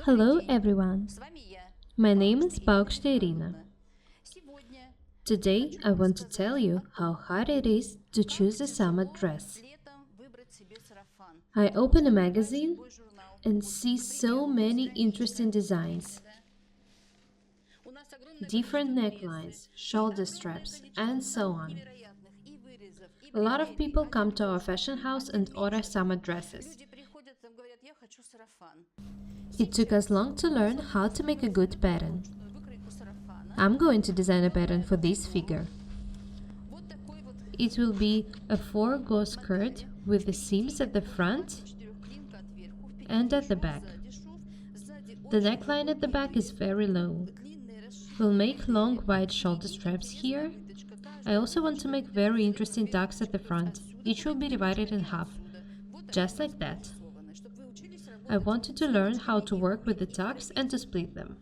Hello everyone, my name is Irina. Today I want to tell you how hard it is to choose a summer dress. I open a magazine and see so many interesting designs, different necklines, shoulder straps, and so on. A lot of people come to our fashion house and order summer dresses. It took us long to learn how to make a good pattern. I'm going to design a pattern for this figure. It will be a 4-go skirt with the seams at the front and at the back. The neckline at the back is very low. We'll make long wide shoulder straps here. I also want to make very interesting tucks at the front. Each will be divided in half, just like that. I wanted to learn how to work with the tucks and to split them.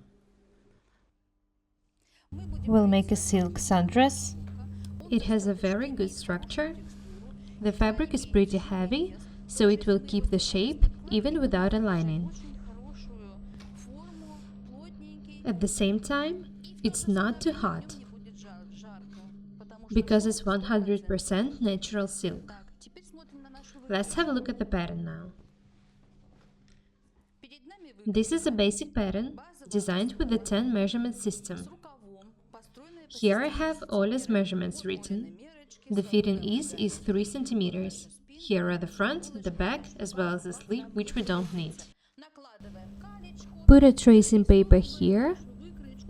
We'll make a silk sundress. It has a very good structure. The fabric is pretty heavy, so it will keep the shape even without a lining. At the same time, it's not too hot, because it's 100% natural silk. Let's have a look at the pattern now. This is a basic pattern designed with the 10 measurement system. Here I have Ola's measurements written. The fitting is 3 centimeters. Here are the front, the back, as well as the sleeve, which we don't need. Put a tracing paper here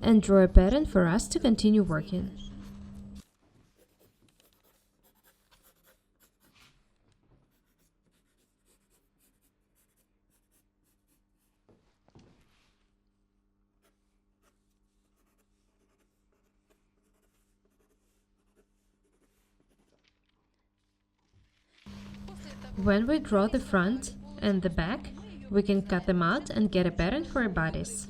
and draw a pattern for us to continue working. When we draw the front and the back, we can cut them out and get a pattern for a bodice.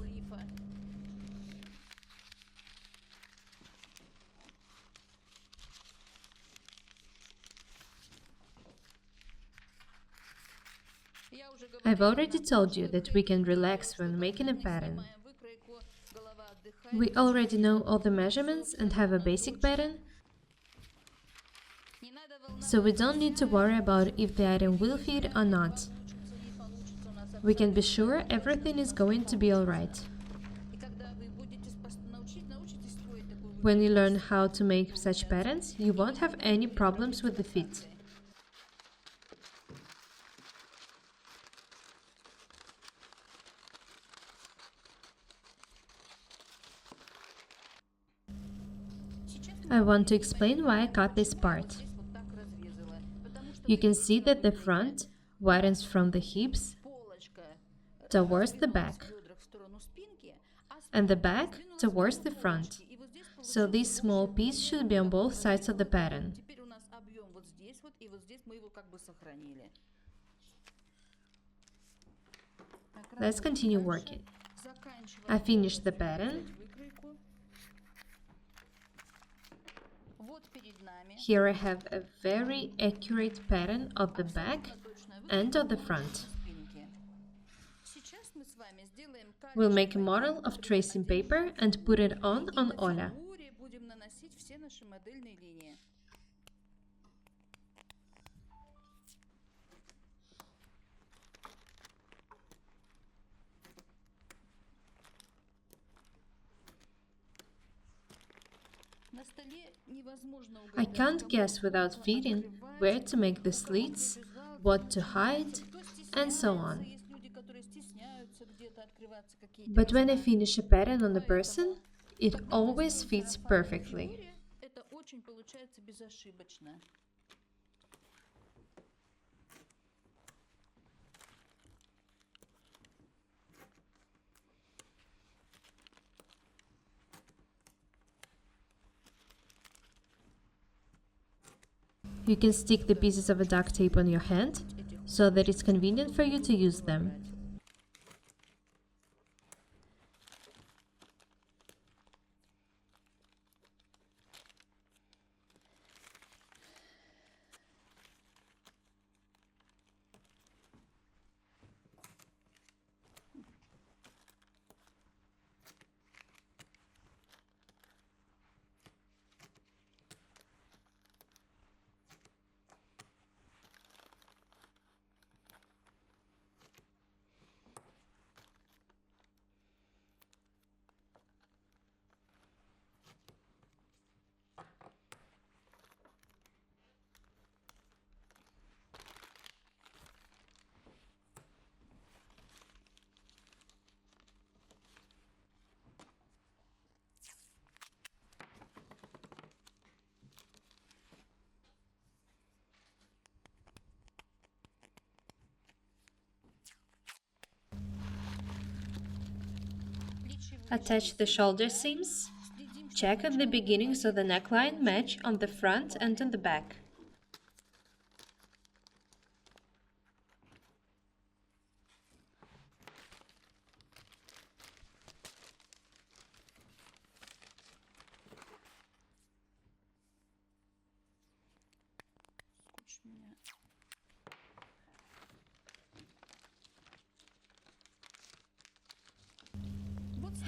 I've already told you that we can relax when making a pattern. We already know all the measurements and have a basic pattern, so we don't need to worry about if the item will fit or not. We can be sure everything is going to be alright. When you learn how to make such patterns, you won't have any problems with the fit. I want to explain why I cut this part. You can see that the front widens from the hips towards the back, and the back towards the front. So this small piece should be on both sides of the pattern. Let's continue working. I finished the pattern. Here I have a very accurate pattern of the back and of the front. We'll make a model of tracing paper and put it on Ola. I can't guess without feeling where to make the slits, what to hide, and so on. But when I finish a pattern on a person, it always fits perfectly. You can stick the pieces of a duct tape on your hand, so that it's convenient for you to use them. Attach the shoulder seams. Check at the beginning so the neckline match on the front and on the back.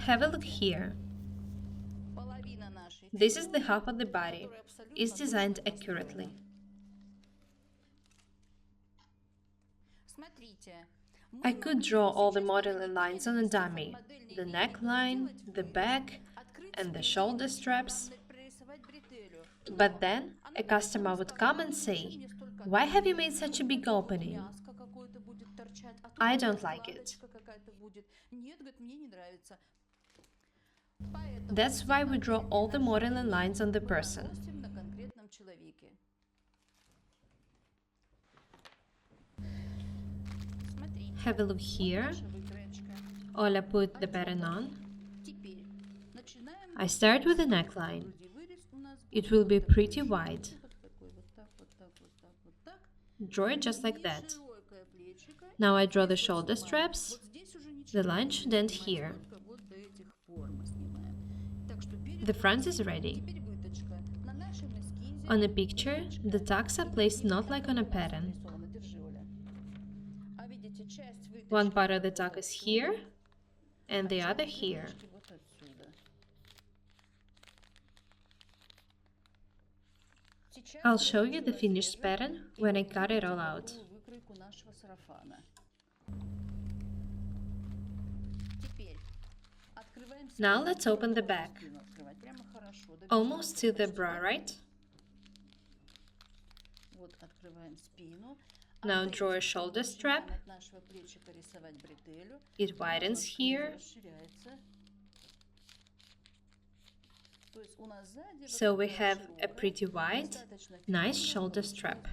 Have a look here. This is the half of the body. It's designed accurately. I could draw all the modeling lines on a dummy, the neckline, the back, and the shoulder straps. But then a customer would come and say, "Why have you made such a big opening?" I don't like it. That's why we draw all the modeling lines on the person. Have a look here. Ola put the pattern on. I start with the neckline. It will be pretty wide. Draw it just like that. Now I draw the shoulder straps. The line should end here. The front is ready. On a picture, the tucks are placed not like on a pattern. One part of the tuck is here, and the other here. I'll show you the finished pattern when I cut it all out. Now let's open the back. Almost to the bra, right? Now draw a shoulder strap. It widens here. So we have a pretty wide, nice shoulder strap.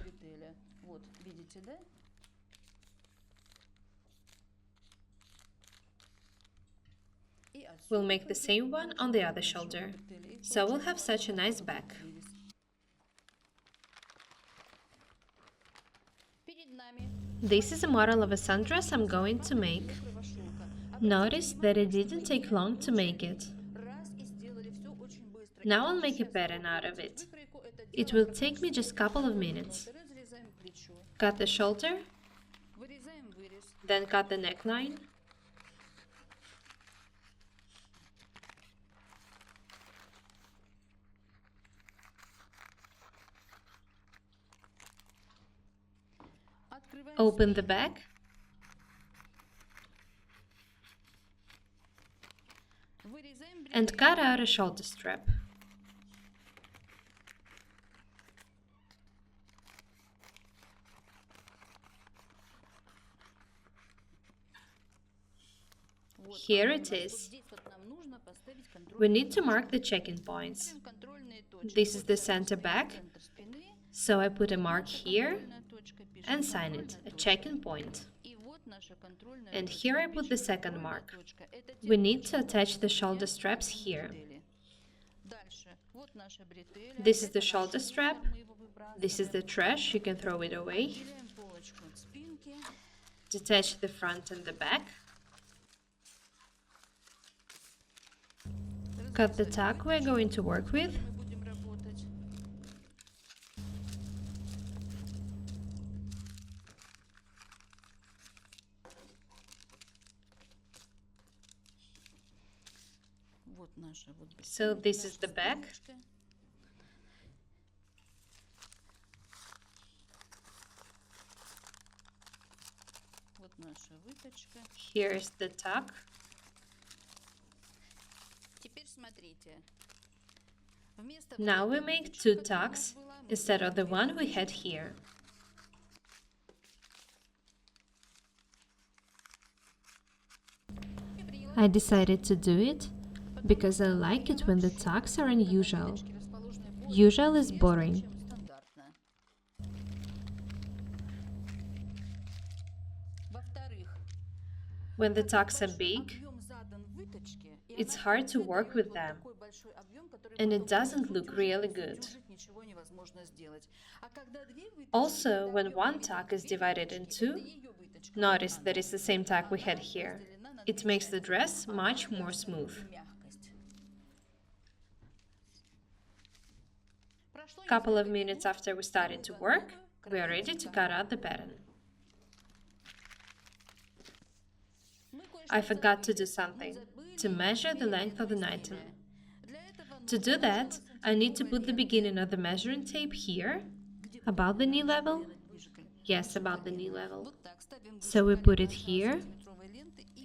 We'll make the same one on the other shoulder. So we'll have such a nice back. This is a model of a sundress I'm going to make. Notice that it didn't take long to make it. Now I'll make a pattern out of it. It will take me just a couple of minutes. Cut the shoulder, then cut the neckline. Open the back. And cut out a shoulder strap. Here it is. We need to mark the check-in points. This is the center back, so I put a mark here and sign it, a check-in point. And here I put the second mark. We need to attach the shoulder straps here. This is the shoulder strap. This is the trash, you can throw it away. Detach the front and the back. Cut the tuck we're going to work with. So this is the back. Here's the tuck. Now we make two tucks instead of the one we had here. I decided to do it because I like it when the tucks are unusual. Usual is boring. When the tucks are big, It's hard to work with them, and it doesn't look really good. Also, when one tack is divided in two, notice that it's the same tack we had here. It makes the dress much more smooth. Couple of minutes after we started to work, we are ready to cut out the pattern. I forgot to do something, to measure the length of the item. To do that, I need to put the beginning of the measuring tape here, about the knee level. Yes, about the knee level. So we put it here,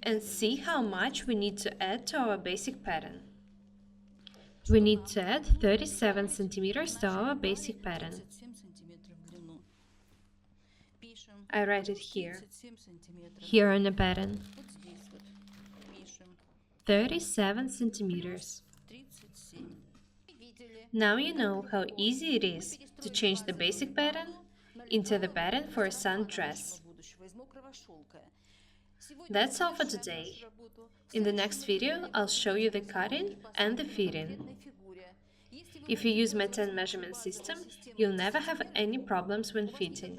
and see how much we need to add to our basic pattern. We need to add 37 centimeters to our basic pattern. I write it here on the pattern. 37 centimeters. Now you know how easy it is to change the basic pattern into the pattern for a sundress. That's all for today. In the next video, I'll show you the cutting and the fitting. If you use my 10 measurement system, you'll never have any problems when fitting.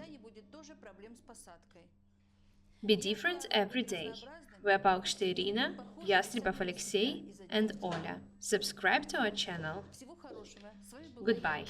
Be different every day. Веб-Аукште Ирина, Ястребов Алексей, and Оля. Subscribe to our channel. Goodbye.